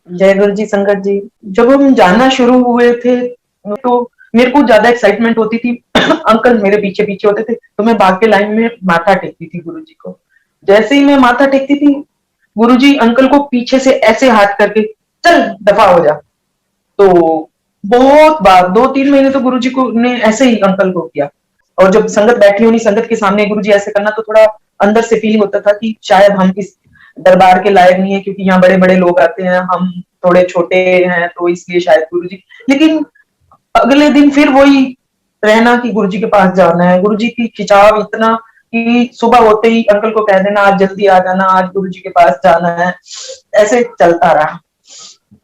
जय गुरु जी, संगत जी। जब हम जाना शुरू हुए थे तो मेरे को ज्यादा एक्साइटमेंट होती थी। अंकल मेरे पीछे पीछे होते थे तो मैं भाग के लाइन में माथा टेकती थी गुरु जी को। जैसे ही मैं माथा टेकती थी, गुरु जी अंकल को पीछे से ऐसे हाथ करके, चल दफा हो जा। तो बहुत बार 2-3 महीने तो गुरु जी को ने ऐसे ही अंकल को किया। और जब संगत बैठी होनी, संगत के सामने गुरु जी ऐसे करना, तो थोड़ा अंदर से फीलिंग होता था कि शायद हम इस दरबार के लायक नहीं है, क्योंकि यहाँ बड़े बड़े लोग आते हैं, हम थोड़े छोटे हैं, तो इसलिए शायद गुरु जी। लेकिन अगले दिन फिर वही रहना कि गुरु जी के पास जाना है। गुरु जी की खिंचाव इतना कि सुबह होते ही अंकल को कह देना, आज जल्दी आ जाना, आज गुरु जी के पास जाना है। ऐसे चलता रहा।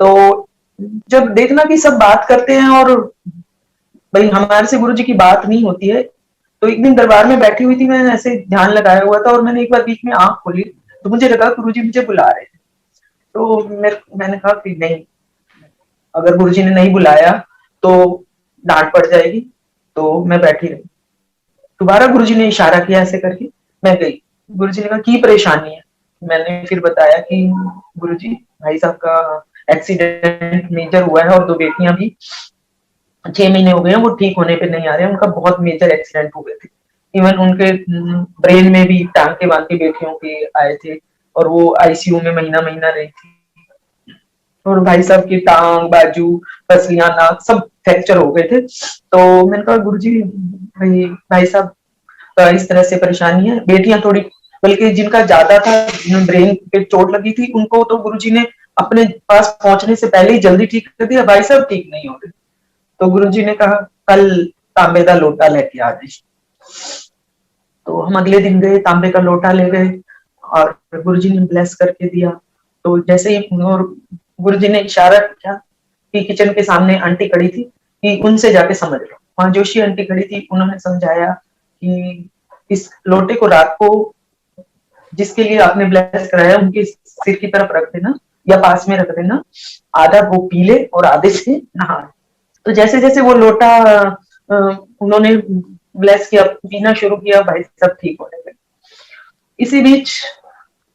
तो जब देखना कि सब बात करते हैं और भाई हमारे से गुरु जी की बात नहीं होती है, तो एक दिन दरबार में बैठी हुई थी, मैं ऐसे ध्यान लगाया हुआ था और मैंने एक बार बीच में आंख खोली, तो मुझे लगा गुरु जी मुझे बुला रहे हैं। तो मैंने कहा कि नहीं, अगर गुरु जी ने नहीं बुलाया तो डांट पड़ जाएगी, तो मैं बैठी रही। दोबारा गुरु जी ने इशारा किया ऐसे करके, मैं गई। गुरु जी ने कहा की परेशानी है। मैंने फिर बताया कि गुरु जी, भाई साहब का एक्सीडेंट मेजर हुआ है और दो बेटियां भी 6 महीने हो गए हैं, वो ठीक होने पे नहीं आ रहे हैं। उनका बहुत मेजर एक्सीडेंट हो गए थे। इवन उनके ब्रेन में भी टांके वांके बेटियों के आए थे और वो आईसीयू में महीना महीना रही थी। और भाई साहब की टांग, बाजू, पसलियां, नाक सब फ्रैक्चर हो गए थे। तो मैंने कहा गुरुजी, भाई साहब इस तरह से परेशानी है। बेटियां थोड़ी, बल्कि जिनका ज्यादा था, जिन्हें ब्रेन पे चोट लगी थी, उनको तो गुरुजी ने अपने पास पहुंचने से पहले ही जल्दी ठीक कर दिया। भाई साहब ठीक नहीं हो रहे। तो गुरुजी ने कहा कल तांबे का लोटा लेके आ जाए। तो हम अगले दिन गए, तांबे का लोटा ले गए और गुरुजी ने ब्लेस करके दिया। तो जैसे ही गुरुजी ने इशारा किया कि किचन के सामने आंटी खड़ी थी कि उनसे जाके समझ लो। वहां जोशी आंटी खड़ी थी, उन्होंने समझाया कि इस लोटे को रात को जिसके लिए आपने ब्लेस कराया उनके सिर की तरफ रख देना या पास में रख देना, आधा वो पी ले और आधे से नहा। तो जैसे जैसे वो लोटा उन्होंने ब्लेस किया, पीना शुरू किया, भाई सब ठीक होने लगे। इसी बीच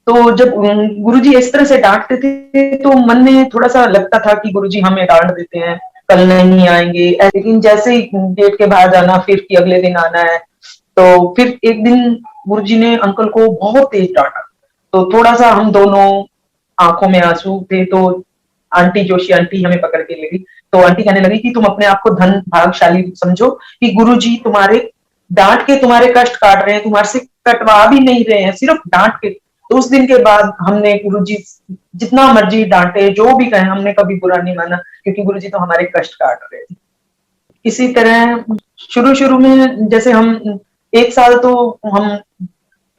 तो जब गुरुजी इस तरह से डांटते थे तो मन में थोड़ा सा लगता था कि गुरुजी हमें डांट देते हैं, कल नहीं आएंगे। लेकिन जैसे ही गेट के बाहर जाना, फिर कि अगले दिन आना है, तो फिर एक दिन गुरुजी ने अंकल को बहुत तेज डांटा। तो थोड़ा सा हम दोनों, आंखों में आंसू थे, तो आंटी, जोशी आंटी हमें पकड़ के ले गई। तो आंटी कहने लगी कि तुम अपने आप को धन भागशाली समझो कि गुरुजी तुम्हारे डांट के तुम्हारे कष्ट काट रहे हैं, तुम्हारे से कटवा भी नहीं रहे हैं, सिर्फ डांट के। तो उस दिन के बाद हमने गुरुजी जितना मर्जी डांटे, जो भी कहे, हमने कभी बुरा नहीं माना, क्योंकि गुरुजी तो हमारे कष्ट काट रहे थे। इसी तरह शुरू शुरू में जैसे हम 1 साल तो हम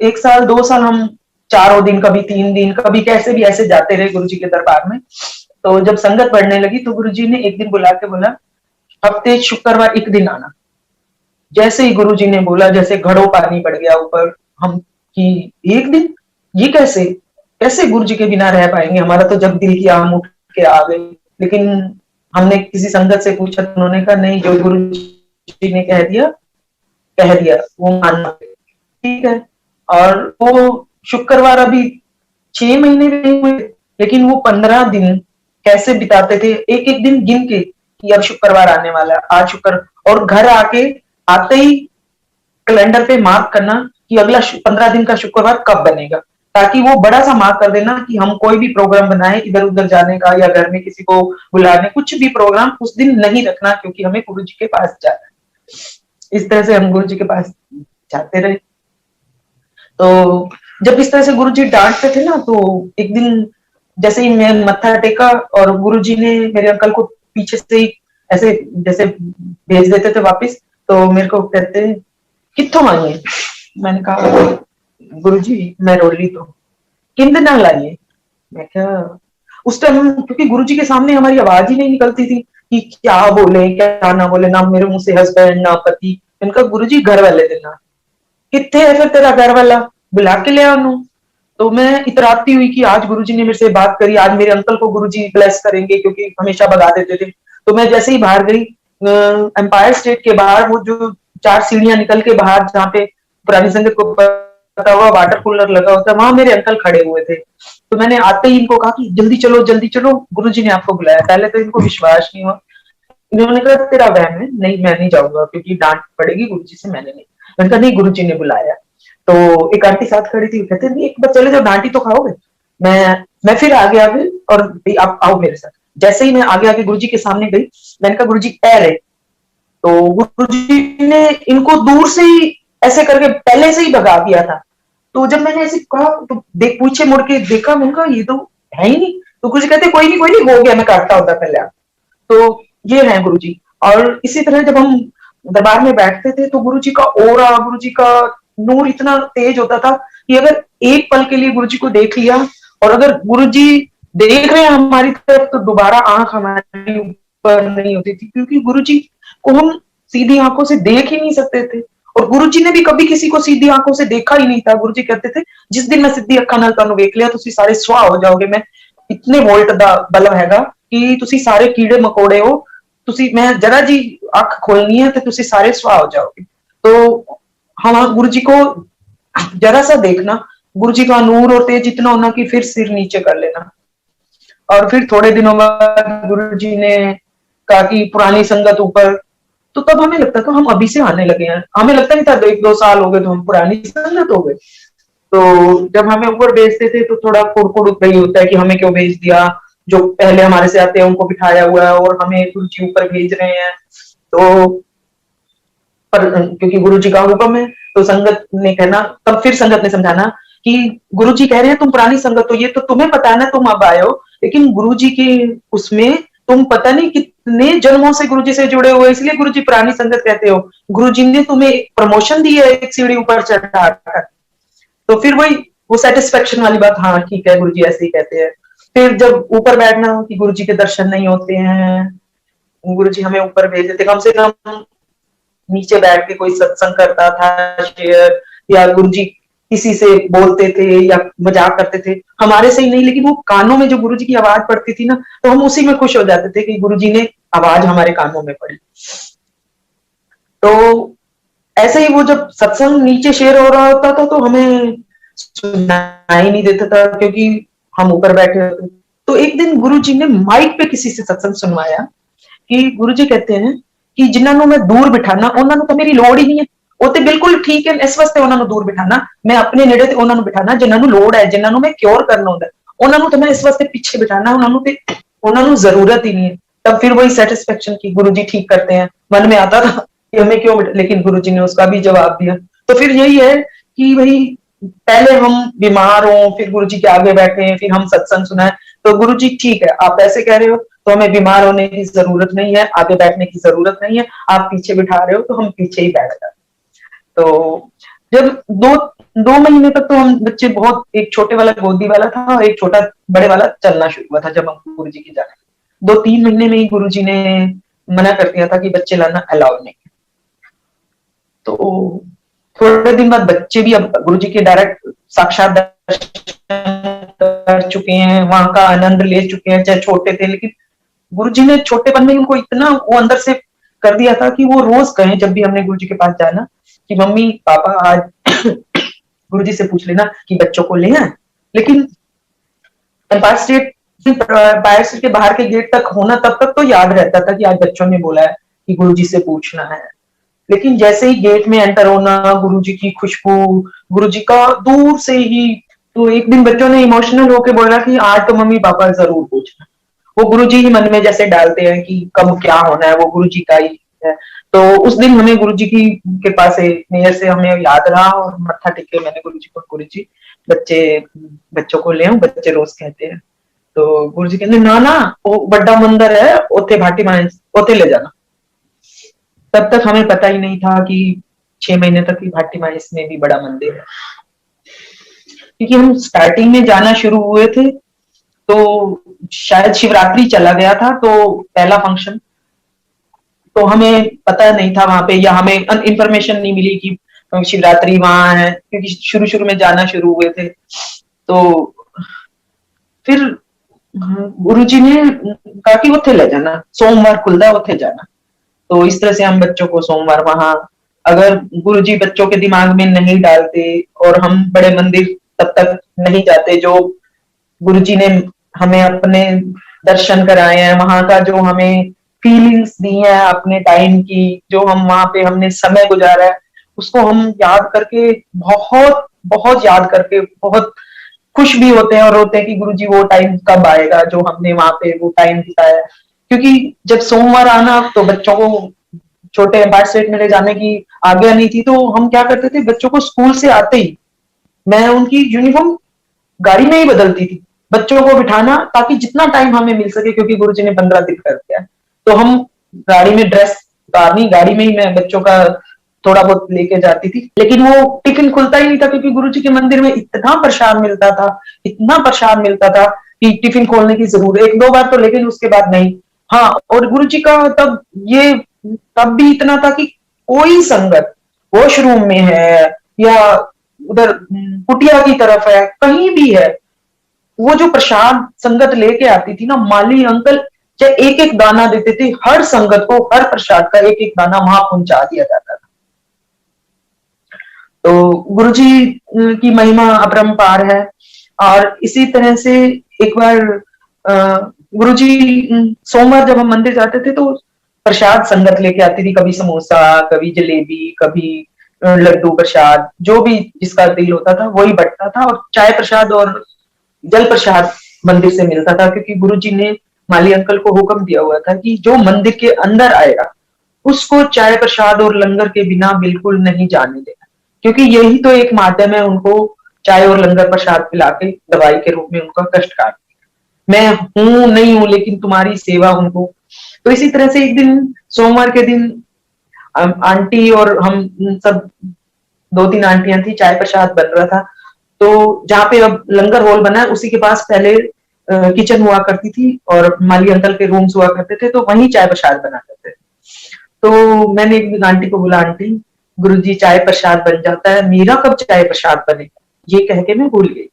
1 साल 2 साल हम चारों दिन, कभी 3 दिन, कभी कैसे भी ऐसे जाते रहे गुरुजी के दरबार में। तो जब संगत बढ़ने लगी तो गुरुजी ने एक दिन बुला के बोला, हफ्ते शुक्रवार एक दिन आना। जैसे ही गुरुजी ने बोला, जैसे घड़ों पानी पड़ गया ऊपर हम कि एक दिन, ये कैसे, कैसे गुरुजी के बिना रह पाएंगे। हमारा तो जब दिल किया हम उठ के आ गए। लेकिन हमने किसी संगत से पूछा तो उन्होंने कहा नहीं, जो गुरुजी ने कह दिया वो मानना, ठीक है। और वो शुक्रवार अभी 6 महीने नहीं हुए, लेकिन वो 15 दिन कैसे बिताते थे, एक एक दिन गिन के कि अब शुक्रवार आने वाला है, आज शुक्र। और घर आके आते ही कैलेंडर पे मार्क करना कि अगला 15 दिन का शुक्रवार कब बनेगा, ताकि वो बड़ा सा मार्क कर देना कि हम कोई भी प्रोग्राम बनाए इधर उधर जाने का या घर में किसी को बुलाने, कुछ भी प्रोग्राम उस दिन नहीं रखना, क्योंकि हमें गुरु जी के पास जाना है। इस तरह से हम गुरु जी के पास जाते रहे। तो जब इस तरह से गुरु जी डांटते थे ना, तो एक दिन जैसे ही मैं मत्था टेका और गुरु जी ने मेरे अंकल को पीछे से ही ऐसे जैसे भेज देते थे वापस, तो मेरे को कहते कित्थों आई है। मैंने कहा गुरु जी मैं रोली तो किंद ना लाइए। मैं क्या, उस टाइम क्योंकि गुरु जी के सामने हमारी आवाज ही नहीं निकलती थी कि क्या बोले क्या ना बोले, ना मेरे मुंह से हस्बैंड ना पति। इनका गुरु जी घर वाले देना कितने है, फिर तेरा घर वाला बुला के ले आनू। तो मैं इतराती हुई कि आज गुरुजी ने मेरे से बात करी, आज मेरे अंकल को गुरुजी ब्लेस करेंगे, क्योंकि हमेशा भगा देते थे। तो मैं जैसे ही बाहर गई, एम्पायर स्टेट के बाहर वो जो 4 सीढ़ियां निकल के बाहर, जहाँ पे पुरानी संगत को पता हुआ वाटर कूलर लगा होता है, वहां मेरे अंकल खड़े हुए थे। तो मैंने आते ही इनको कहा कि जल्दी चलो, गुरुजी ने आपको बुलाया। पहले तो इनको विश्वास नहीं हुआ, इन्होंने कहा तेरा वहम है, नहीं मैं नहीं जाऊंगा क्योंकि डांट पड़ेगी गुरुजी से, मैंने नहीं। मैंने कहा नहीं, गुरुजी ने बुलाया। तो एक आंटी साथ खड़ी थी, कहते नहीं एक बार चले जाओ, डांटी तो खाओगे। मैं फिर आगे आगे, और आप आओ मेरे साथ। जैसे ही मैं आगे आगे गुरुजी के सामने गई, मैंने कहा गुरुजी ठहरे। तो गुरुजी ने इनको दूर से ही ऐसे करके पहले से ही भगा दिया था। तो जब मैंने ऐसे कहा तो देख, पीछे मुड़ के देखा, मैंने कहा ये तो है ही नहीं। तो गुरुजी कहते कोई नहीं, हो गया, मैं काटता होता पहले आप। तो ये है गुरुजी। और इसी तरह जब हम दरबार में बैठते थे तो गुरुजी का ओरा, गुरुजी का नूर इतना तेज होता था कि अगर एक पल के लिए गुरुजी को देख लिया, और अगर गुरुजी देख रहे हैं हमारी तरफ, तो दोबारा आंख हमारी ऊपर नहीं होती थी, क्योंकि गुरुजी को हम सीधी आंखों से देख ही नहीं सकते थे। और गुरुजी ने भी कभी किसी को सीधी आंखों से देखा ही नहीं था। गुरुजी कहते थे जिस दिन मैं सीधी अखा नाल तुहानू वेख लिया, तुसी सारे सुहा हो जाओगे। मैं इतने वोल्ट दा बल्ब हैगा कि तुसी सारे कीड़े मकोड़े हो, तुसी मैं जरा जी अख खोलनी है तो तुसी सारे सुहा हो जाओगे। तो हाँ, गुरुजी को जरा सा देखना, गुरुजी का नूर और तेज इतना होना कि फिर सिर नीचे कर लेना। और फिर थोड़े दिनों बाद गुरुजी ने कहा कि पुरानी संगत ऊपर। तो तब हमें लगता था हम अभी से आने लगे हैं, हमें लगता नहीं था 1-2 साल हो गए तो हम पुरानी संगत हो गए। तो जब हमें ऊपर भेजते थे तो थोड़ा कुड़कुड़ वही होता है कि हमें क्यों भेज दिया, जो पहले हमारे से आते हैं उनको बिठाया हुआ है और हमें गुरुजी ऊपर भेज रहे हैं। तो पर क्योंकि गुरुजी का हुक्म है, तो संगत ने कहना, तब फिर संगत ने समझाना कि गुरुजी कह रहे हैं तुम पुरानी संगत हो, ये तो तुम्हें पता है ना, तुम अब आए हो, लेकिन गुरुजी के उसमें तुम पता नहीं कितने जन्मों से गुरुजी से जुड़े हुए, इसलिए गुरुजी पुरानी संगत कहते हो। गुरुजी ने तुम्हें प्रमोशन दी है एक सीढ़ी ऊपर चढ़ाकर। तो फिर वही वो सेटिस्फेक्शन वाली बात, हाँ ठीक है गुरुजी ऐसे ही कहते हैं। फिर जब ऊपर बैठना कि गुरुजी के दर्शन नहीं होते हैं, गुरुजी हमें ऊपर भेज देते, कम से कम नीचे बैठ के कोई सत्संग करता था शेयर, या गुरुजी किसी से बोलते थे या मजाक करते थे, हमारे से ही नहीं, लेकिन वो कानों में जो गुरुजी की आवाज पड़ती थी ना, तो हम उसी में खुश हो जाते थे कि गुरुजी ने आवाज हमारे कानों में पड़ी। तो ऐसे ही वो जब सत्संग नीचे शेयर हो रहा होता था तो हमें सुनाई नहीं देता था, क्योंकि हम ऊपर बैठे होते। तो एक दिन गुरुजी ने माइक पे किसी से सत्संग सुनवाया कि गुरुजी कहते हैं कि जिन्होंने मैं दूर बिठाना उन्होंने तो मेरी लोड़ ही नहीं है, वो तो बिल्कुल ठीक है, इस वास्ते उन्होंने दूर बिठाना, मैं अपने नेड़े ते उन्होंने बिठाना जिन्होंने लोड़ है, जिन्होंने मैं क्योर करना होता है, उन्होंने तो मैं इस वास्ते पीछे बिठाना, उन्होंने जरूरत ही नहीं है। तब फिर वही सेटिस्फेक्शन की गुरुजी ठीक करते हैं, मन में आता था कि हमें क्यों, लेकिन गुरुजी ने उसका भी जवाब दिया। तो फिर यही है कि भाई पहले हम बीमार हो, फिर गुरुजी के आगे बैठे हैं, फिर हम सत्संग सुनाए, तो गुरुजी ठीक है आप ऐसे कह रहे हो तो हमें बीमार होने की जरूरत नहीं है, आगे बैठने की जरूरत नहीं है, आप पीछे बिठा रहे हो तो हम पीछे ही बैठ जाते। तो जब 2 महीने तक तो हम बच्चे बहुत, एक छोटे वाला गोदी वाला था और एक छोटा बड़े वाला चलना शुरू हुआ था जब हम गुरुजी की जाने। 2-3 महीने में ही गुरुजी ने मना कर दिया था कि बच्चे लाना अलाउड नहीं। तो थोड़े दिन बाद बच्चे भी अब गुरुजी के डायरेक्ट साक्षात दर्शन कर चुके हैं, वहां का आनंद ले चुके हैं, चाहे छोटे थे, लेकिन गुरुजी ने छोटेपन में उनको इतना वो अंदर से कर दिया था कि वो रोज कहें जब भी हमने गुरुजी के पास जाना कि मम्मी पापा आज गुरुजी से पूछ लेना कि बच्चों को ले आए। लेकिन एम्पायर स्टेट के बाहर के गेट तक होना, तब तक तो याद रहता था कि आज बच्चों ने बोला है कि गुरुजी से पूछना है। लेकिन जैसे ही गेट में एंटर होना, गुरुजी की खुशबू, गुरुजी का दूर से ही, तो एक दिन बच्चों ने इमोशनल होकर बोला कि आज तो मम्मी पापा जरूर पूछना। वो गुरुजी ही मन में जैसे डालते हैं कि कब क्या होना है, वो गुरुजी का ही है। तो उस दिन हमें गुरुजी की कृपा से, मेयर से हमें याद रहा और मत्था टेके मैंने गुरुजी को, गुरुजी बच्चों को ले आऊं, बच्चे रोज कहते हैं। तो गुरुजी कहते ना ना वो बड़ा मंदिर है उथे भाटी माए, उथे ले जाना। तब तक हमें पता ही नहीं था कि 6 महीने तक ही भाटी माइस में भी बड़ा मंदिर है, क्योंकि हम स्टार्टिंग में जाना शुरू हुए थे तो शायद शिवरात्रि चला गया था, तो पहला फंक्शन, तो हमें पता नहीं था वहां पे, या हमें इंफॉर्मेशन नहीं मिली कि शिवरात्रि वहां है, क्योंकि शुरू शुरू में जाना शुरू हुए थे। तो फिर गुरुजी ने कहा कि उथे ले जाना, सोमवार खुलता उथे जाना। तो इस तरह से हम बच्चों को सोमवार वहां, अगर गुरुजी बच्चों के दिमाग में नहीं डालते और हम बड़े मंदिर तब तक नहीं जाते, जो गुरुजी ने हमें अपने दर्शन कराए हैं, वहां का जो हमें फीलिंग्स दी है अपने टाइम की, जो हम वहां पे हमने समय गुजारा है, उसको हम याद करके बहुत बहुत याद करके बहुत खुश भी होते हैं और रोते हैं कि गुरुजी वो टाइम कब आएगा जो हमने वहां पे वो टाइम बिताया। क्योंकि जब सोमवार आना तो बच्चों को छोटे एम्पायर स्टेट में ले जाने की आज्ञा नहीं थी, तो हम क्या करते थे, बच्चों को स्कूल से आते ही मैं उनकी यूनिफॉर्म गाड़ी में ही बदलती थी, बच्चों को बिठाना ताकि जितना टाइम हमें मिल सके, क्योंकि गुरुजी ने 15 दिन कर दिया, तो हम गाड़ी में ड्रेस उतारनी, गाड़ी में ही मैं बच्चों का थोड़ा बहुत लेके जाती थी। लेकिन वो टिफिन खुलता ही नहीं था, क्योंकि गुरुजी के मंदिर में इतना प्रसाद मिलता था, इतना प्रसाद मिलता था कि टिफिन खोलने की जरूरत, एक दो बार तो, लेकिन उसके बाद नहीं। हाँ, और गुरुजी का तब ये तब भी इतना था कि कोई संगत वॉशरूम में है या उधर कुटिया की तरफ है, कहीं भी है, वो जो प्रसाद संगत लेके आती थी ना, माली अंकल चाहे एक एक दाना देते थे, हर संगत को हर प्रसाद का एक एक दाना वहां पहुंचा दिया जाता था। तो गुरुजी की महिमा अपरंपार है। और इसी तरह से एक बार गुरुजी सोमवार जब हम मंदिर जाते थे तो प्रसाद संगत लेके आती थी, कभी समोसा, कभी जलेबी, कभी लड्डू प्रसाद, जो भी जिसका दिल होता था वही बंटता था, और चाय प्रसाद और जल प्रसाद मंदिर से मिलता था, क्योंकि गुरुजी ने माली अंकल को हुक्म दिया हुआ था कि जो मंदिर के अंदर आएगा उसको चाय प्रसाद और लंगर के बिना बिल्कुल नहीं जाने देना, क्योंकि यही तो एक माध्यम है उनको चाय और लंगर प्रसाद पिला के दवाई के रूप में उनका कष्ट काट। मैं हूं नहीं हूं, लेकिन तुम्हारी सेवा उनको। तो इसी तरह से एक दिन सोमवार के दिन आंटी और हम सब, दो तीन आंटियां थी, चाय प्रसाद बन रहा था, तो जहाँ पे अब लंगर हॉल बना है उसी के पास पहले किचन हुआ करती थी और माली अंकल के रूम्स हुआ करते थे, तो वहीं चाय प्रसाद बना करते थे। तो मैंने एक दिन आंटी को बोला, आंटी गुरुजी चाय प्रसाद बन जाता है, मेरा कब चाय प्रसाद बनेगा, ये कह के मैं भूल गई।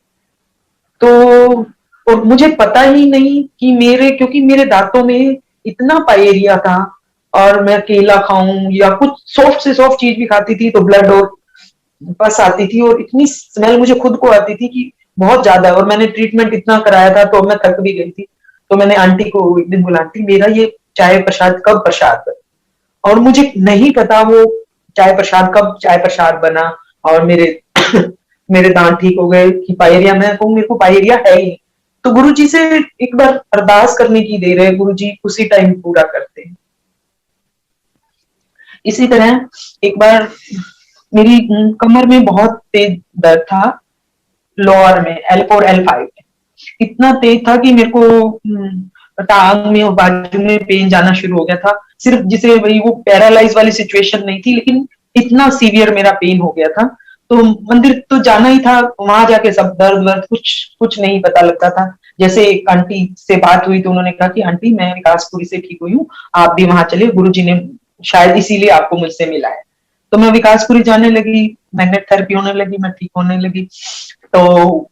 तो और मुझे पता ही नहीं कि मेरे, क्योंकि मेरे दांतों में इतना पायरिया था, और मैं केला खाऊं या कुछ सॉफ्ट से सॉफ्ट चीज भी खाती थी तो ब्लड और बस आती थी, और इतनी स्मेल मुझे खुद को आती थी कि बहुत ज्यादा, और मैंने ट्रीटमेंट इतना कराया था तो मैं थक भी गई थी। तो मैंने आंटी को एक दिन बोला, आंटी मेरा ये चाय प्रसाद कब प्रसाद बना, और मुझे नहीं पता वो चाय प्रसाद कब चाय प्रसाद बना, और मेरे मेरे दांत ठीक हो गए कि पायरिया, मैं कहूँ मेरे को पायरिया है ही। तो गुरुजी से एक बार अरदास करने की देर है, गुरुजी उसी टाइम पूरा करते हैं। इसी तरह एक बार मेरी कमर में बहुत तेज दर्द था, लोअर में L4 L5 में इतना तेज था कि मेरे को टांग में और बाजू में पेन जाना शुरू हो गया था। सिर्फ जिसे वही वो पैरालाइज वाली सिचुएशन नहीं थी, लेकिन इतना सीवियर मेरा पेन हो गया था। तो मंदिर तो जाना ही था, वहां जाके सब दर्द वर्द कुछ कुछ नहीं पता लगता था। जैसे एक आंटी से बात हुई तो उन्होंने कहा कि आंटी मैं विकासपुरी से ठीक हुई हूँ, आप भी वहां चलिए, गुरुजी ने शायद इसीलिए आपको मुझसे मिला है। तो मैं विकासपुरी जाने लगी, मैग्नेट थेरेपी होने लगी, मैं ठीक होने लगी। तो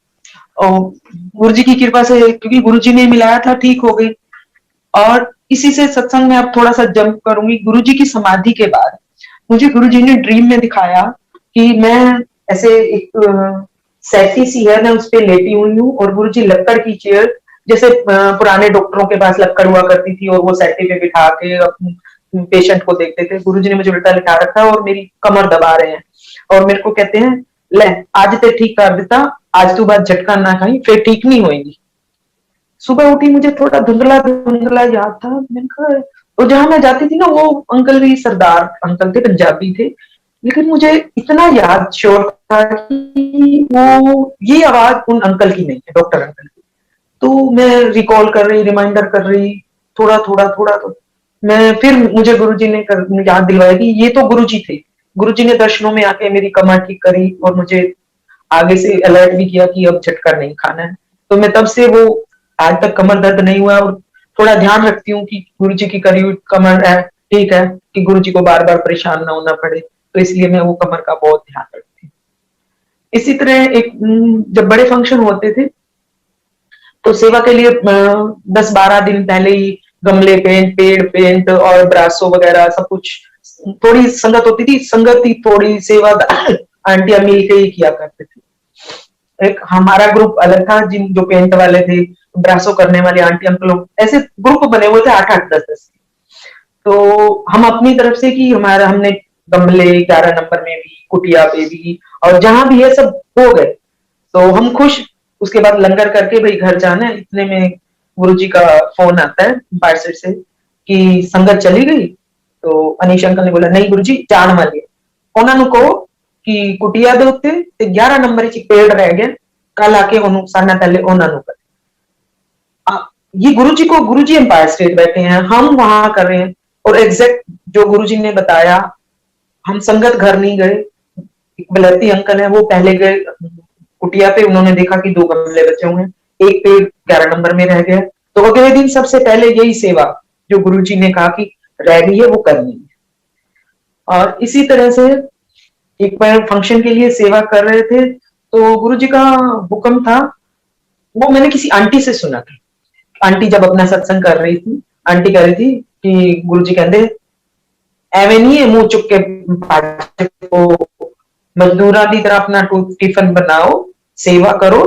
गुरुजी की कृपा से, क्योंकि गुरुजी ने मिलाया था, ठीक हो गई। और इसी से सत्संग में अब थोड़ा सा जंप करूंगी। गुरुजी की समाधि के बाद मुझे गुरुजी ने ड्रीम में दिखाया कि मैं ऐसे एक सैटी सी है, मैं उस पर लेटी हुई हूँ, और गुरुजी लक्कड़ की चेयर, जैसे पुराने डॉक्टरों के पास लक्कड़ हुआ करती थी और वो सैटी पे बिठा के पेशेंट को देखते थे, गुरुजी ने मुझे उल्टा लिटा रखा और मेरी कमर दबा रहे हैं, और मेरे को कहते हैं, ले आज ते ठीक कर देता, आज तू बात झटका ना खाई, फिर ठीक नहीं होगी। सुबह उठी, मुझे थोड़ा धुंधला धुंधला याद था, मैंने कहा, और जहां मैं जाती थी ना, वो अंकल भी सरदार अंकल थे, पंजाबी थे, लेकिन मुझे इतना याद श्योर था कि वो ये आवाज उन अंकल की नहीं है, डॉक्टर अंकल की। तो मैं रिकॉल कर रही, रिमाइंडर कर रही, थोड़ा थोड़ा थोड़ा, तो मैं फिर मुझे गुरुजी ने याद दिलवाया कि ये तो गुरुजी थे। गुरुजी ने दर्शनों में आके मेरी कमर ठीक करी और मुझे आगे से अलर्ट भी किया कि अब झटका नहीं खाना है। तो मैं तब से वो आज तक कमर दर्द नहीं हुआ, और थोड़ा ध्यान रखती हूँ कि गुरुजी की करी हुई कमर है, ठीक है, कि गुरुजी को बार बार परेशान ना होना पड़े, तो इसलिए मैं वो कमर का बहुत ध्यान रखती हूँ। इसी तरह एक जब बड़े फंक्शन होते थे तो सेवा के लिए 10-12 दिन पहले ही गमले पेंट, पेड़ पेंट और ब्रासो वगैरह सब कुछ, थोड़ी संगत होती थी, संगत ही थोड़ी सेवा आंटियां मिल के ही किया करते थे। एक हमारा ग्रुप अलग था, जिन जो पेंट वाले थे, ब्रासो करने वाले आंटी अंकल लोग, ऐसे ग्रुप बने हुए थे 8-8, 10-10। तो हम अपनी तरफ से कि हमारा हमने गमले 11 नंबर में भी, कुटिया पे भी, और जहां भी है सब हो गए। तो हम खुश। उसके बाद लंगर करके भाई घर जाना है, इतने में गुरुजी का फोन आता है पार्षद से कि संगत चली गई। तो अनीश अंकल ने बोला नहीं गुरुजी जान वाली है, उन्होंने कहो कि कुटिया दे उत्ते ते 11 नंबर च पेड़ रह गया, कल आके ओनू साना पहले उन्होंने कर। ये गुरुजी को, गुरुजी एम्पायर स्टेट बैठे हैं, हम वहां कर रहे हैं। और एग्जैक्ट जो गुरुजी ने बताया, हम संगत घर नहीं गए, बलैती अंकल है वो पहले गए कुटिया पे, उन्होंने देखा कि 2 गमले बचे हुए हैं, एक पेड़ 11 नंबर में रह गया। तो अगले दिन सबसे पहले यही सेवा जो गुरुजी ने कहा कि रह गई है वो करनी है। और इसी तरह से एक बार फंक्शन के लिए सेवा कर रहे थे, तो गुरुजी का हुक्म था, वो मैंने किसी आंटी से सुना था। आंटी जब अपना सत्संग कर रही थी, आंटी कह रही थी कि गुरुजी कहते एवं नहीं है मुंह चुक के पाठ को, मजदूरा की तरह अपना टिफिन बनाओ, सेवा करो,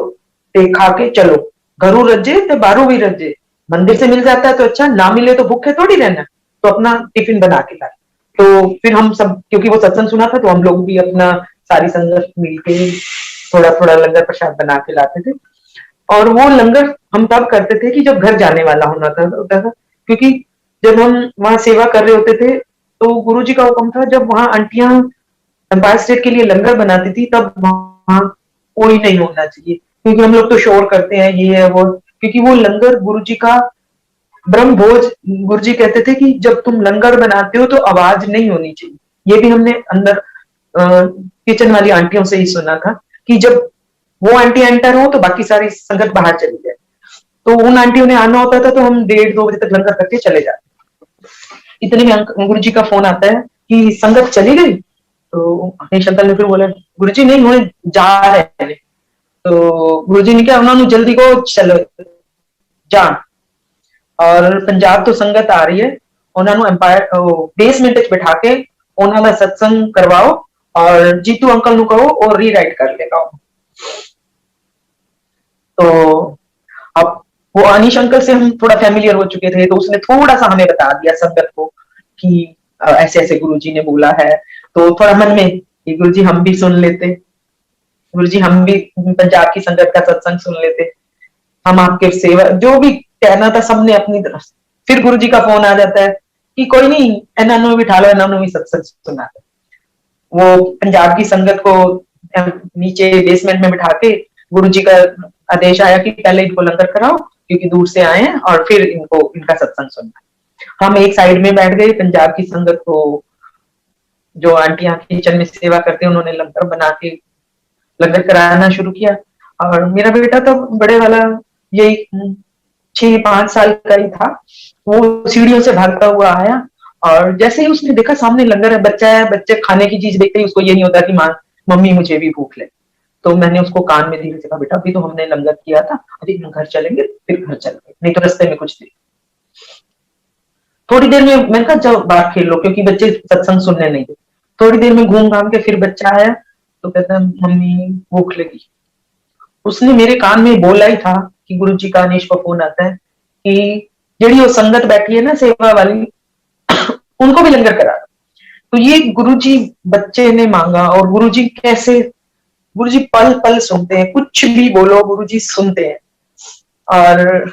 ते खा के चलो, घरू रजे तो बारू भी रजे, मंदिर से मिल जाता है तो अच्छा, ना मिले तो भूखे थोड़ी रहना, तो अपना टिफिन बना के लाए। तो फिर हम सब, क्योंकि वो सत्संग सुना था, तो हम लोग भी अपना सारी संगत मिलके थोड़ा थोड़ा लंगर प्रसाद बना के लाते थे। और वो लंगर हम तब करते थे कि जब घर जाने वाला होता था, क्योंकि जब हम वहां सेवा कर रहे होते थे, तो गुरुजी का हुक्म था जब वहां आंटियां एम्पायर स्टेट के लिए लंगर बनाती थी, तब वहां कोई नहीं होना चाहिए, क्योंकि हम लोग तो शोर करते हैं, ये है वो। क्योंकि वो लंगर गुरुजी का ब्रह्म भोज, गुरुजी कहते थे कि जब तुम लंगर बनाते हो तो आवाज नहीं होनी चाहिए। ये भी हमने अंदर किचन वाली आंटियों से ही सुना था कि जब वो आंटी एंटर हो तो बाकी सारी संगत बाहर चली जाए। तो उन आंटियों ने आना होता था, तो हम 1:30-2 बजे तक लंगर करके चले जाते। इतने में गुरु जी का फोन आता है कि संगत चली गई। तो अनिश अंकल ने फिर बोला गुरु जी नहीं हुए जा रहे हैं। तो गुरु जी ने क्या उन्होंने जल्दी को चलो जान। और पंजाब तो संगत आ रही है, उन्होंने एम्पायर बेसमेंट बिठा के उन्होंने सत्संग करवाओ और जीतू अंकल नु कहो और रीराइट कर लेगा। तो अब वो अनीश अंकल से हम थोड़ा फैमिलियर हो चुके थे, तो उसने थोड़ा सा हमें बता दिया संगत को कि ऐसे ऐसे गुरुजी ने बोला है। तो थोड़ा मन में कि गुरुजी हम भी सुन लेते, गुरुजी हम भी पंजाब की संगत का सत्संग सुन लेते, हम आपके सेवा जो भी कहना था सबने अपनी तरफ। फिर गुरुजी का फोन आ जाता है कि कोई नहीं इन्होंने भी बिठा लो, इन्होंने भी सत्संग सुना। वो पंजाब की संगत को नीचे बेसमेंट में बिठा के गुरुजी का आदेश आया कि पहले इनको लंगर कराओ क्योंकि दूर से आए हैं, और फिर इनको इनका सत्संग सुनना। हम एक साइड में बैठ गए, पंजाब की संगत को जो आंटियां किचन में सेवा करते हैं उन्होंने लंगर बना के लंगर कराना शुरू किया। और मेरा बेटा तो बड़े वाला यही 6-5 साल का ही था, वो सीढ़ियों से भागता हुआ आया और जैसे ही उसने देखा सामने लंगर है, बच्चे खाने की चीज देखते ही उसको ये नहीं होता कि माँ मम्मी मुझे भी भूख ले। तो मैंने उसको कान में धीरे से कहा बेटा अभी तो हमने लंगर किया था, अभी हम घर चलेंगे, फिर घर चलेंगे, नहीं तो रास्ते में कुछ नहीं। थोड़ी देर में मैंने कहा जाओ बाहर खेल लो क्योंकि बच्चे सत्संग सुनने नहीं थे। थोड़ी देर में घूम घाम के फिर बच्चा आया तो कहता मम्मी भूख लगी। उसने मेरे कान में बोला ही था कि गुरु जी का अनीश को फोन आता है कि जेड़ी वो संगत बैठी है ना सेवा वाली उनको भी लंगर करा। तो ये गुरुजी बच्चे ने मांगा, और गुरुजी कैसे, गुरुजी पल पल सुनते हैं, कुछ भी बोलो गुरुजी सुनते हैं। और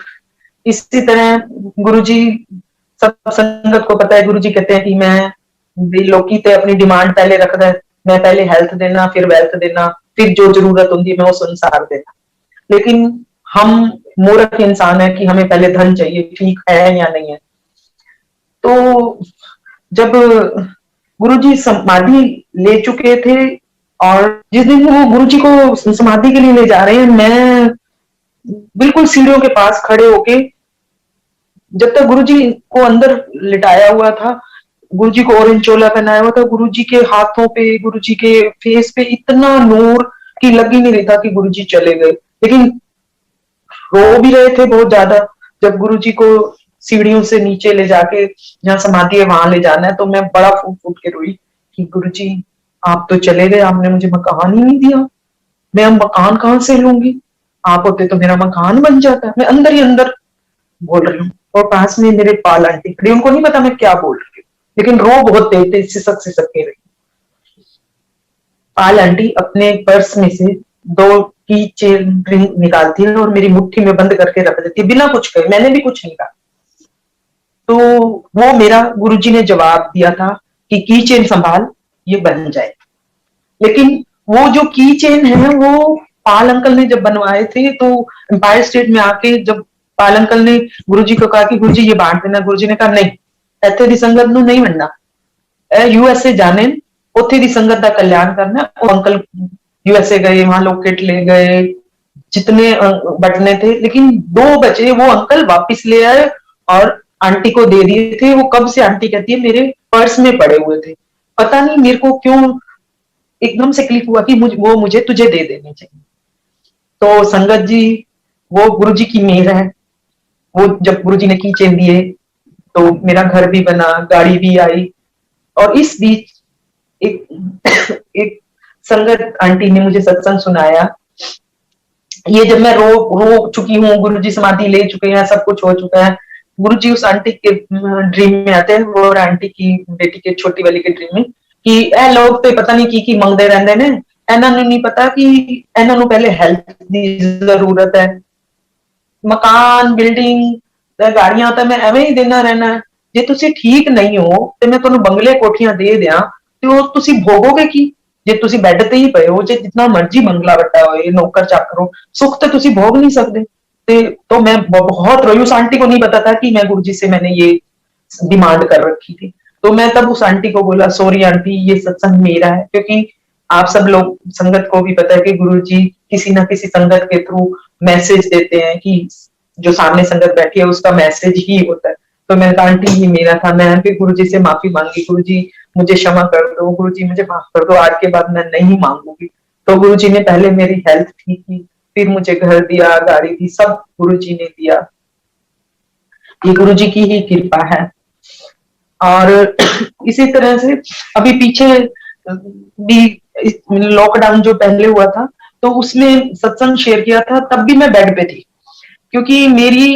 इसी तरह गुरुजी सब संगत को पता है, गुरुजी कहते हैं कि मैं लोकी ते अपनी डिमांड पहले रखदा है, मैं पहले हेल्थ देना फिर वेल्थ देना, फिर जो जरूरत होती है मैं वो संसार देना। लेकिन हम मूर्ख इंसान है कि हमें पहले धन चाहिए, ठीक है या नहीं है। तो जब गुरुजी समाधि ले चुके थे और जिस दिन वो गुरुजी को समाधि के लिए ले जा रहे हैं, मैं बिल्कुल सीढ़ियों के पास खड़े होके, जब तक गुरुजी को अंदर लिटाया हुआ था, गुरुजी को ऑरेंज चोला पहनाया हुआ था, गुरुजी के हाथों पे गुरुजी के फेस पे इतना नूर कि लग ही नहीं रही था कि गुरुजी चले गए। लेकिन रो भी रहे थे बहुत ज्यादा। जब गुरुजी को सीढ़ियों से नीचे ले जाके जहां समाधि है वहां ले जाना है, तो मैं बड़ा फूट फूट के रोई कि गुरुजी आप तो चले गए, आपने मुझे मकान ही नहीं दिया। मैं अब मकान कहाँ से लूंगी, आप होते तो मेरा मकान बन जाता। मैं अंदर ही अंदर बोल रही हूँ, और पास में मेरे पाल आंटी खड़ी, उनको नहीं पता मैं क्या बोल रही हूँ, लेकिन रो बहुत तेज तेज सिसक के रही। पाल आंटी अपने पर्स में से दो की चेन रिंग निकालती है और मेरी मुट्ठी में बंद करके रख देती है बिना कुछ कहे, मैंने भी कुछ नहीं कहा। तो वो मेरा गुरुजी ने जवाब दिया था कि की चेन संभाल, ये बन जाए। लेकिन वो जो की चेन है वो पाल अंकल ने जब बनवाए थे, तो एम्पायर स्टेट में आके जब पाल अंकल ने गुरुजी को कहा कि गुरुजी ये बांट देना, गुरुजी ने कहा नहीं, ਇੱਥੇ ਦੀ संगत ਨੂੰ नहीं बनना, यूएसए जाने, ਉੱਥੇ ਦੀ संगत का कल्याण करना। और अंकल यूएसए गए, वहां लोकेट ले गए, जितने बटने थे, लेकिन दो बचे वो अंकल वापिस ले आए और आंटी को दे दिए थे। वो कब से आंटी कहती है मेरे पर्स में पड़े हुए थे, पता नहीं मेरे को क्यों एकदम से क्लिक हुआ कि वो मुझे तुझे दे देने चाहिए। तो संगत जी, वो गुरु जी की मेहर है। वो जब गुरु जी ने की चेन दिए तो मेरा घर भी बना, गाड़ी भी आई। और इस बीच एक एक संगत आंटी ने मुझे सत्संग सुनाया। ये जब मैं रो रो चुकी हूँ, गुरु जी समाधि ले चुके हैं, सब कुछ हो चुका है, गुरु जी उस आंटी के ड्रीम में आते हैं, वो आंटी की बेटी के छोटी वाली के ड्रीम में, कि ए लोग तो पता नहीं की मंगते रहते ने, ਇਹਨਾਂ ਨੂੰ नहीं पता कि ਇਹਨਾਂ ਨੂੰ पहले हेल्थ की जरूरत है, मकान बिल्डिंग गाड़ियां तो मैं एवं ही देना रहना है, जे तुसी ठीक नहीं हो तो मैं तुहानू बंगले कोठियां दे दियां ते ਉਹ ਤੁਸੀਂ ਭੋਗੋਗੇ ਕੀ, ਜੇ ਤੁਸੀਂ ਬੈੱਡ ਤੇ ਹੀ ਪਏ ਹੋ, ਜੇ ਜਿੰਨਾ ਮਰਜ਼ੀ ਬੰਗਲਾ ਵੱਡਾ ਹੋਏ, नौकर चाकर हो, सुख तो तुसी भोग नहीं सकते। तो मैं बहुत रोई। उस आंटी को नहीं पता था कि मैं गुरुजी से मैंने ये डिमांड कर रखी थी। तो मैं तब उस आंटी को बोला सॉरी आंटी, ये सत्संग मेरा है, क्योंकि आप सब लोग संगत को भी पता है कि गुरुजी किसी ना किसी संगत के थ्रू मैसेज देते हैं कि जो सामने संगत बैठी है उसका मैसेज ही होता है। तो मैंने कहा आंटी ये मेरा था, मैं फिर गुरुजी से माफी मांगी, गुरुजी मुझे क्षमा कर दो, गुरुजी मुझे माफ कर दो, आज के बाद मैं नहीं मांगूंगी। तो गुरुजी ने पहले मेरी हेल्थ ठीक की, फिर मुझे घर दिया, गाड़ी दी, सब गुरुजी ने दिया। ये गुरुजी की ही कृपा है। और इसी तरह से अभी पीछे भी लॉकडाउन जो पहले हुआ था तो उसमें सत्संग शेयर किया था, तब भी मैं बेड पे थी, क्योंकि मेरी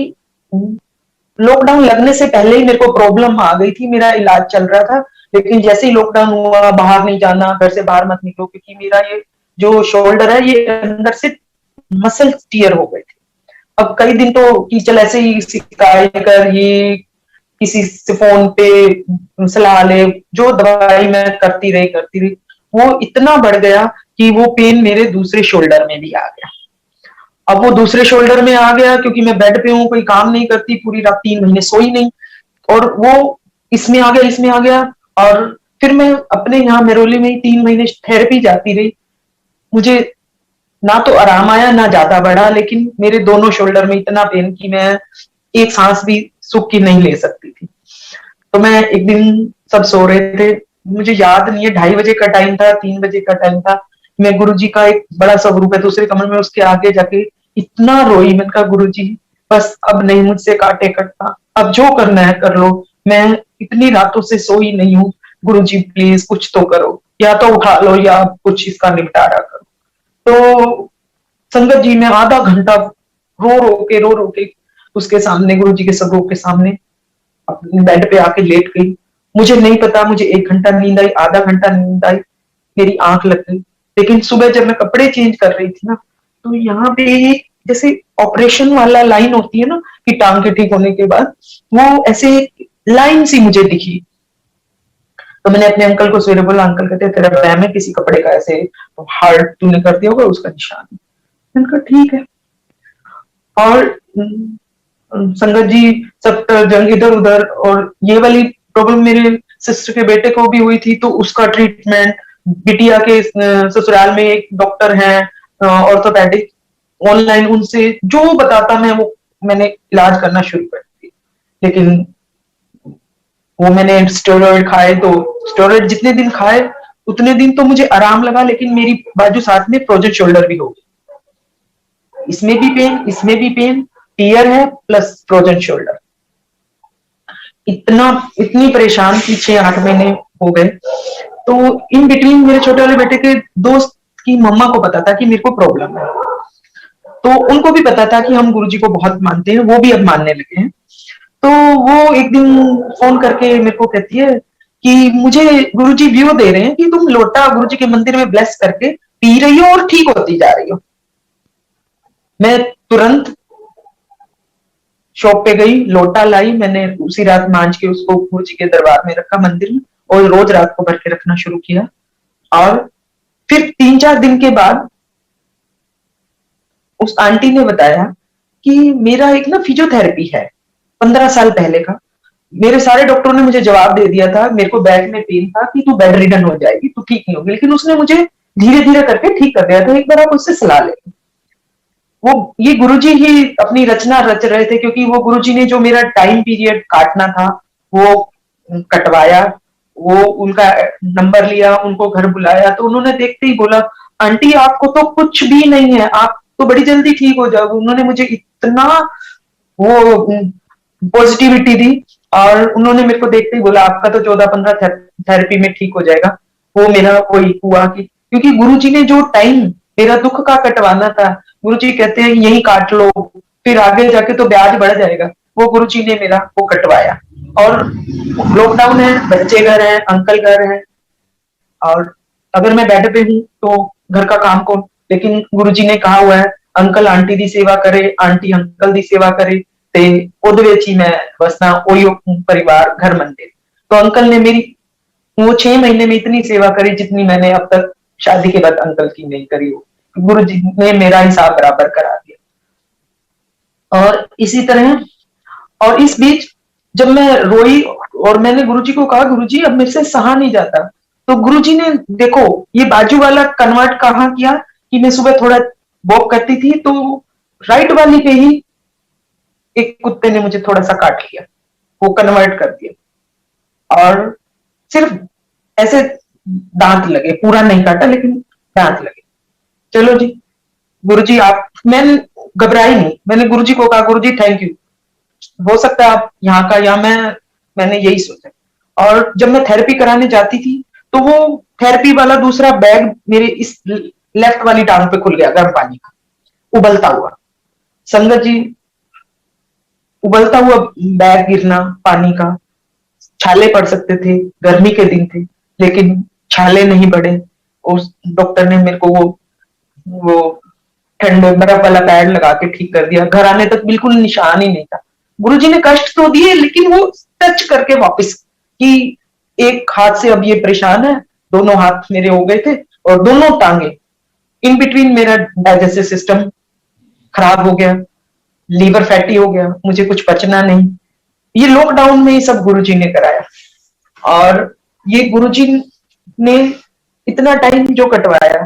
लॉकडाउन लगने से पहले ही मेरे को प्रॉब्लम आ गई थी, मेरा इलाज चल रहा था। लेकिन जैसे ही लॉकडाउन हुआ, बाहर नहीं जाना, घर से बाहर मत निकलो, क्योंकि मेरा ये जो शोल्डर है ये अंदर से मसल टीयर हो गए थे। अब कई दिन तो कि चल ऐसे ही शिकायत कर, ये किसी से फोन पे सलाह ले, जो दवाई मैं करती रही, वो इतना बढ़ गया कि वो पेन मेरे दूसरे शोल्डर में भी आ गया। अब वो दूसरे शोल्डर में आ गया क्योंकि मैं बेड पे हूँ, कोई काम नहीं करती, पूरी रात 3 महीने सोई नहीं, और वो इसमें आ गया, इसमें आ गया। और फिर मैं अपने यहाँ मेरोली में ही 3 महीने थेरेपी जाती रही। मुझे ना तो आराम आया ना ज्यादा बढ़ा, लेकिन मेरे दोनों शोल्डर में इतना पेन कि मैं एक सांस भी सुख की नहीं ले सकती थी। तो मैं एक दिन, सब सो रहे थे, मुझे याद नहीं है 2:30 बजे का टाइम था, 3 बजे का टाइम था, मैं गुरुजी का एक बड़ा सा ग्रुप है दूसरे कमरे में, उसके आगे जाके इतना रोई। मैंने कहा गुरुजी बस अब नहीं मुझसे काटे कटता, अब जो करना है कर लो, मैं इतनी रातों से सोई नहीं हूँ, गुरुजी प्लीज कुछ तो करो, या तो उठा लो या कुछ इसका निपटारा करो। तो संगत जी में आधा घंटा रो रो के उसके सामने, गुरु जी के स्वरूप के सामने अपने बेड पे आके लेट गई। मुझे नहीं पता मुझे 1 घंटा नींद आई, आधा घंटा नींद आई, मेरी आंख लग गई। लेकिन सुबह जब मैं कपड़े चेंज कर रही थी ना, तो यहाँ पे जैसे ऑपरेशन वाला लाइन होती है ना कि टांग के ठीक होने के बाद, वो ऐसे लाइन सी मुझे दिखी। तो मैंने अपने अंकल को सवेरे बोला, अंकल कहते तेरा वहम है, किसी कपड़े का ऐसे हार्ट तूने कर दिया होगा, उसका निशान है। मैंने कहा ठीक है। और संगत जी सब जंग इधर उधर, और ये वाली प्रॉब्लम मेरे सिस्टर के बेटे को भी हुई थी, तो उसका ट्रीटमेंट, बिटिया के ससुराल में एक डॉक्टर हैं ऑर्थोपेडिक, ऑनलाइन उनसे जो बताता मैं वो मैंने इलाज करना शुरू कर दी। लेकिन वो मैंने स्टेरॉइड खाए, तो स्टेरॉइड जितने दिन खाए उतने दिन तो मुझे आराम लगा, लेकिन मेरी बाजू साथ में फ्रोजन शोल्डर भी हो गई, इसमें भी पेन, इसमें भी पेन, टीयर है प्लस फ्रोजन शोल्डर। इतनी परेशान थी, 6-8 महीने हो गए। तो इन बिटवीन मेरे छोटे वाले बेटे के दोस्त कि मम्मा को पता था कि मेरे को प्रॉब्लम है, तो उनको भी पता था कि हम गुरुजी को बहुत मानते हैं, वो भी अब मानने लगे हैं। तो वो एक दिन फोन करके मेरे को कहती है कि मुझे गुरुजी व्यू दे रहे हैं कि तुम लोटा गुरुजी के मंदिर में ब्लेस करके पी रही हो और ठीक होती जा रही हो। मैं तुरंत शॉप पे गई, लोटा लाई, मैंने उसी रात मांझ के उसको गुरुजी के दरबार में रखा मंदिर में, और रोज रात को भर के रखना शुरू किया। और फिर 3-4 दिन के बाद उस आंटी ने बताया कि मेरा एक ना फिजियोथेरेपी है 15 साल पहले का। मेरे सारे डॉक्टरों ने मुझे जवाब दे दिया था, मेरे को बैक में पेन था कि तू बेड रिडन हो जाएगी, तू ठीक नहीं होगी, लेकिन उसने मुझे धीरे धीरे करके ठीक कर दिया। तो एक बार आप उससे सलाह ले। वो ये गुरुजी ही अपनी रचना रच रहे थे, क्योंकि वो गुरुजी ने जो मेरा टाइम पीरियड काटना था वो कटवाया। वो उनका नंबर लिया, उनको घर बुलाया, तो उन्होंने देखते ही बोला, आंटी आपको तो कुछ भी नहीं है, आप तो बड़ी जल्दी ठीक हो जाओगे। उन्होंने मुझे इतना वो पॉजिटिविटी दी, और उन्होंने मेरे को देखते ही बोला आपका तो 14-15 थेरेपी में ठीक हो जाएगा। वो मेरा वही हुआ कि क्योंकि गुरुजी ने जो टाइम मेरा दुख का कटवाना था, गुरुजी कहते हैं यही काट लो, फिर आगे जाके तो ब्याज बढ़ जाएगा, वो गुरुजी ने मेरा वो कटवाया। और लॉकडाउन है, बच्चे घर है, अंकल घर है, और अगर मैं बेड पे हूँ तो घर का काम कौन? लेकिन गुरुजी ने कहा हुआ है अंकल आंटी दी सेवा करे, आंटी अंकल दी सेवा करे, ते ओद विच ही मैं बसना, ओयो परिवार घर मंदिर। तो अंकल ने मेरी वो 6 महीने में इतनी सेवा करी जितनी मैंने अब तक शादी के बाद अंकल की नहीं करी हो। गुरु जी ने मेरा हिसाब बराबर करा दिया। और इसी तरह, और इस बीच जब मैं रोई और मैंने गुरुजी को कहा गुरुजी अब मेरे से सहा नहीं जाता, तो गुरुजी ने देखो ये बाजू वाला कन्वर्ट कहाँ किया कि मैं सुबह थोड़ा वॉक करती थी तो राइट वाली पे ही एक कुत्ते ने मुझे थोड़ा सा काट लिया, वो कन्वर्ट कर दिया। और सिर्फ ऐसे दांत लगे, पूरा नहीं काटा लेकिन दांत लगे। चलो जी, गुरुजी आप, मैं घबराई नहीं, मैंने गुरुजी को कहा गुरुजी थैंक यू, हो सकता है आप यहाँ का, या मैंने यही सोचा। और जब मैं थेरेपी कराने जाती थी तो वो थेरेपी वाला दूसरा बैग मेरे इस लेफ्ट वाली टांग पे खुल गया, गर्म पानी का उबलता हुआ। संगत जी, उबलता हुआ बैग गिरना पानी का, छाले पड़ सकते थे, गर्मी के दिन थे, लेकिन छाले नहीं पड़े। उस डॉक्टर ने मेरे को वो ठंडे बर्फ वाला पैड लगा के ठीक कर दिया। घर आने तक बिल्कुल निशान ही नहीं था। गुरुजी ने कष्ट तो दिए लेकिन वो टच करके वापस, कि एक हाथ से अब ये परेशान है, दोनों हाथ मेरे हो गए थे, और दोनों टांगे इन बिटवीन मेरा डाइजेस्टिव सिस्टम खराब हो गया, लीवर फैटी हो गया, मुझे कुछ पचना नहीं। ये लॉकडाउन में ही सब गुरुजी ने कराया। और ये गुरुजी ने इतना टाइम जो कटवाया,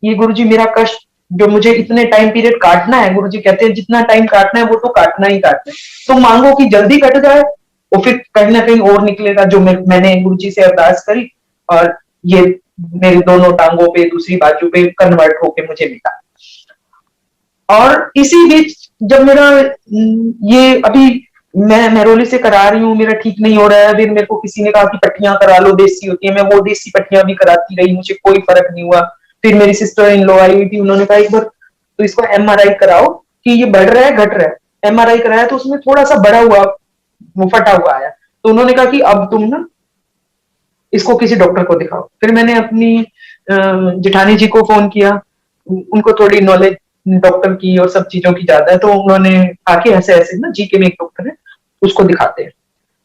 ये गुरुजी मेरा कष्ट जो मुझे इतने टाइम पीरियड काटना है, गुरुजी कहते हैं जितना टाइम काटना है वो तो काटना ही काटना है, तो मांगो कि जल्दी कट जाए, और फिर कहीं ना कहीं और निकलेगा जो मैंने गुरुजी से अरदास करी, और ये मेरे दोनों टांगों पे दूसरी बाजू पे कन्वर्ट होके मुझे मिला। और इसी बीच जब मेरा ये अभी मैं मेहरौली से करा रही हूँ, मेरा ठीक नहीं हो रहा है, फिर मेरे को किसी ने कहा कि पट्टियां करा लो, देसी होती है, मैं वो देसी पट्टियां भी कराती रही, मुझे कोई फर्क नहीं हुआ। फिर मेरी सिस्टर इन लॉ आई हुई थी, उन्होंने कहा एक बार तो इसको एमआरआई कराओ कि ये बढ़ रहा है घट रहा है। एमआरआई कराया तो उसमें थोड़ा सा बड़ा हुआ, वो फटा हुआ आया, तो उन्होंने कहा कि अब तुम ना इसको किसी डॉक्टर को दिखाओ। फिर मैंने अपनी जेठानी जी को फोन किया, उनको थोड़ी नॉलेज डॉक्टर की और सब चीजों की ज्यादा है, तो उन्होंने कहा कि ऐसे ऐसे ना जी के में एक डॉक्टर है, उसको दिखाते हैं।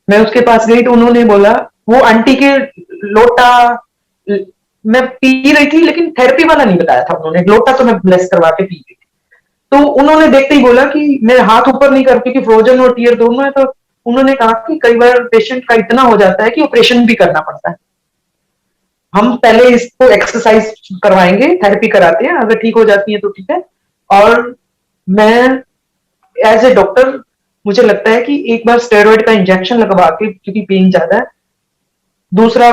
मैं उसके पास गई तो उन्होंने बोला, वो आंटी के लोटा मैं पी रही थी लेकिन थेरेपी वाला नहीं बताया था उन्होंने, लोटा तो मैं ब्लेस करवा के पी रही थी। तो उन्होंने देखते ही बोला कि मैं हाथ ऊपर नहीं कर, क्योंकि फ्रोजन और टीयर दोनों है, तो उन्होंने कहा कि कई बार पेशेंट का इतना हो जाता है कि ऑपरेशन भी करना पड़ता है, हम पहले इसको एक्सरसाइज करवाएंगे, थेरेपी कराते हैं, अगर ठीक हो जाती है तो ठीक है। और मैं एज ए डॉक्टर मुझे लगता है कि एक बार स्टेरॉइड का इंजेक्शन लगवा के, क्योंकि पेन ज्यादा है, दूसरा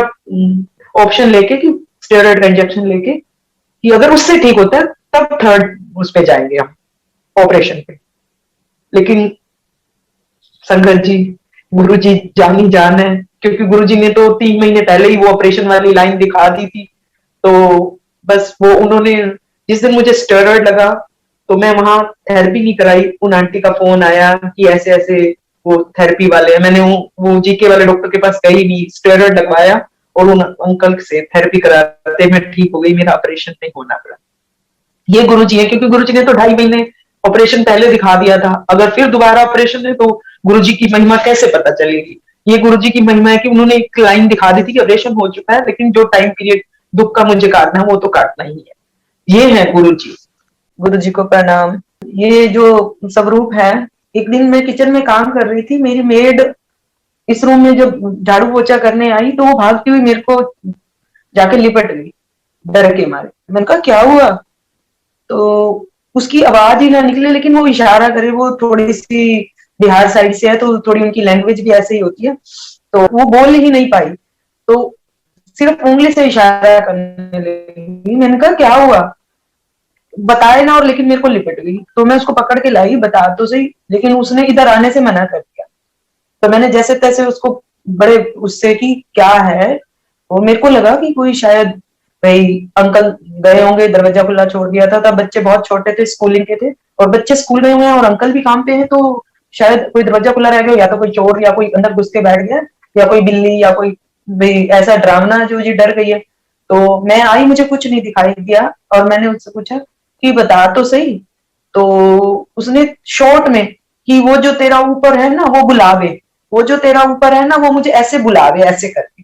ऑप्शन लेके कि स्टेरॉइड का इंजेक्शन लेके कि अगर उससे ठीक होता है तब थर्ड उस पे जाएंगे हम, ऑपरेशन पे। लेकिन संगत जी, गुरु जी जान ही जान है, क्योंकि गुरु जी ने तो 3 महीने पहले ही वो ऑपरेशन वाली लाइन दिखा दी थी। तो बस वो उन्होंने, जिस दिन मुझे स्टेरॉइड लगा तो मैं वहां थेरेपी नहीं कराई, उन आंटी का फोन आया कि ऐसे ऐसे वो थेरेपी वाले हैं, मैंने वो जीके वाले डॉक्टर के पास गई नहीं, स्टेरॉइड लगवाया और उन अंकल से थेरेपी कराते मैं ठीक हो गई, मेरा ऑपरेशन नहीं होना पड़ा। ये गुरुजी है, क्योंकि गुरुजी ने तो 2.5 महीने ऑपरेशन पहले दिखा दिया था, अगर फिर दोबारा ऑपरेशन है तो गुरुजी की महिमा कैसे पता चलेगी। ये गुरुजी की महिमा है कि उन्होंने एक लाइन दिखा दी थी कि ऑपरेशन हो चुका है, लेकिन जो टाइम पीरियड दुख का मुझे काटना है वो तो काटना ही है। ये है गुरुजी। गुरु जी को प्रणाम। ये जो स्वरूप है, एक दिन मैं किचन में काम कर रही थी, मेरी मेड इस रूम में जब झाड़ू पोछा करने आई तो वो भागती हुई मेरे को जाके लिपट गई डर के मारे। मैंने कहा क्या हुआ, तो उसकी आवाज ही ना निकले लेकिन वो इशारा करे, वो थोड़ी सी बिहार साइड से है तो थोड़ी उनकी लैंग्वेज भी ऐसे ही होती है, तो वो बोल ही नहीं पाई, तो सिर्फ उंगली से इशारा करने लगी। मैंने कहा क्या हुआ, बताए ना, और लेकिन मेरे को लिपट गई, तो मैं उसको पकड़ के लाई, बता तो सही, लेकिन उसने इधर आने से मना कर दिया। तो मैंने जैसे तैसे उसको बड़े उससे कि क्या है, वो मेरे को लगा कि कोई शायद भाई अंकल गए होंगे, दरवाजा खुला छोड़ दिया था, तब बच्चे बहुत छोटे थे, स्कूलिंग के थे, और बच्चे स्कूल गए हुए हैं और अंकल भी काम पे हैं, तो शायद कोई दरवाजा खुला रह गया, या तो कोई चोर या कोई अंदर घुस के बैठ गया, या कोई बिल्ली या कोई भाई ऐसा डरावना जो जी डर गई है। तो मैं आई, मुझे कुछ नहीं दिखाई दिया, और मैंने उससे पूछा कि बता तो सही, तो उसने शॉर्ट में कि वो जो तेरा ऊपर है ना वो बुलावे, वो जो तेरा ऊपर है ना वो मुझे ऐसे बुलावे, ऐसे करके।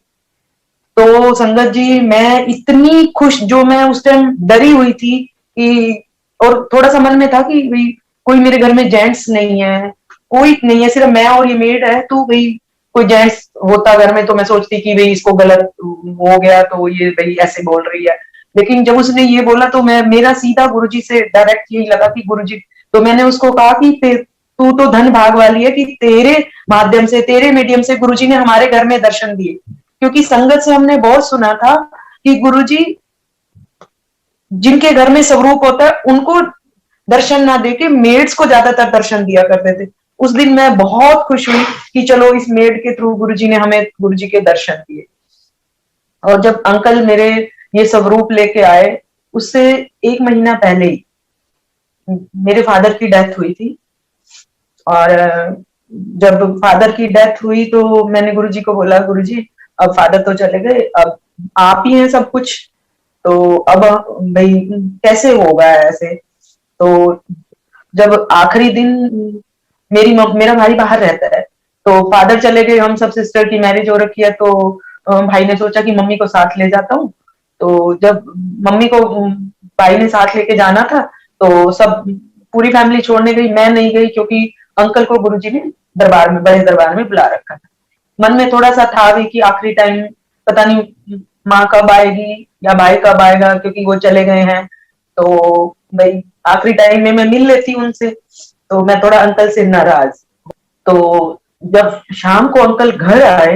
तो संगत जी मैं इतनी खुश, जो मैं उस टाइम डरी हुई थी कि, और थोड़ा सा मन में था कि भाई कोई मेरे घर में जेंट्स नहीं है, कोई नहीं है, सिर्फ मैं और ये मेड है, तो भाई कोई जेंट्स होता घर में तो मैं सोचती कि भाई इसको गलत हो गया तो ये भाई ऐसे बोल रही है। लेकिन जब उसने ये बोला तो मैं, मेरा सीधा गुरुजी से डायरेक्ट यही लगा कि गुरुजी, तो मैंने उसको कहा कि तू तो धन भाग वाली है कि तेरे माध्यम से, तेरे मीडियम से गुरुजी ने हमारे घर में दर्शन दिए। क्योंकि संगत से हमने बहुत सुना था कि गुरुजी जिनके घर में स्वरूप होता है उनको दर्शन ना देके मेड्स को ज्यादातर दर्शन दिया करते थे। उस दिन मैं बहुत खुश हुई कि चलो इस मेड के थ्रू गुरुजी ने हमें गुरुजी के दर्शन दिए। और जब अंकल मेरे ये स्वरूप लेके आए, उससे 1 महीना पहले ही मेरे फादर की डेथ हुई थी, और जब फादर की डेथ हुई तो मैंने गुरुजी को बोला, गुरुजी अब फादर तो चले गए, अब आप ही हैं सब कुछ, तो अब भाई कैसे होगा ऐसे। तो जब आखिरी दिन, मेरा भाई बाहर रहता है, तो फादर चले गए, हम सब सिस्टर की मैरिज हो रखी है, तो भाई ने सोचा कि मम्मी को साथ ले जाता हूँ। तो जब मम्मी को भाई ने साथ लेके जाना था, तो सब पूरी फैमिली छोड़ने गई, मैं नहीं गई क्योंकि अंकल को गुरुजी ने दरबार में, बड़े दरबार में बुला रखा था। मन में थोड़ा सा था भी कि आखिरी टाइम पता नहीं माँ कब आएगी या भाई कब आएगा, क्योंकि वो चले गए हैं, तो भाई आखिरी टाइम में मैं मिल लेती उनसे, तो मैं थोड़ा अंकल से नाराज। तो जब शाम को अंकल घर आए,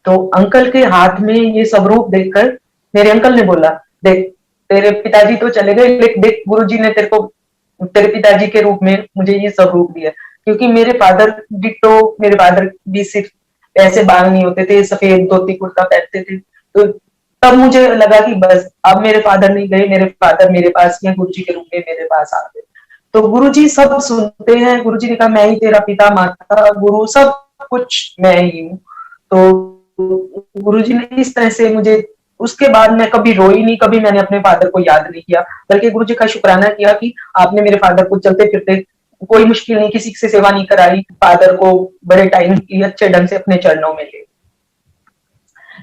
तो अंकल के हाथ में ये स्वरूप देखकर मेरे अंकल ने बोला, देख तेरे पिताजी तो चले गए, लेकिन देख गुरुजी ने तेरे को तेरे पिताजी के रूप में मुझे ये स्वरूप दिया। क्योंकि मेरे फादर डिट्टो, मेरे फादर भी सिर्फ ऐसे बाल नहीं होते थे, सफेद धोती कुर्ता पहनते थे, तो तब मुझे लगा कि बस अब मेरे फादर नहीं गए, मेरे फादर मेरे पास ही गुरुजी के रूप में मेरे पास आ गए। तो गुरुजी सब सुनते हैं, गुरुजी ने कहा मैं ही तेरा पिता माता गुरु सब कुछ मैं ही हूँ। तो गुरुजी ने इस तरह से मुझे, उसके बाद मैं कभी रोई नहीं, कभी मैंने अपने फादर को याद नहीं किया, बल्कि गुरुजी का शुक्राना किया कि आपने मेरे फादर को चलते फिरते कोई मुश्किल नहीं, किसी से सेवा नहीं कराई, फादर को बड़े टाइम की अच्छे ढंग से अपने चरणों में ले।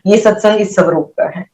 ये सत्संग इस स्वरूप का है।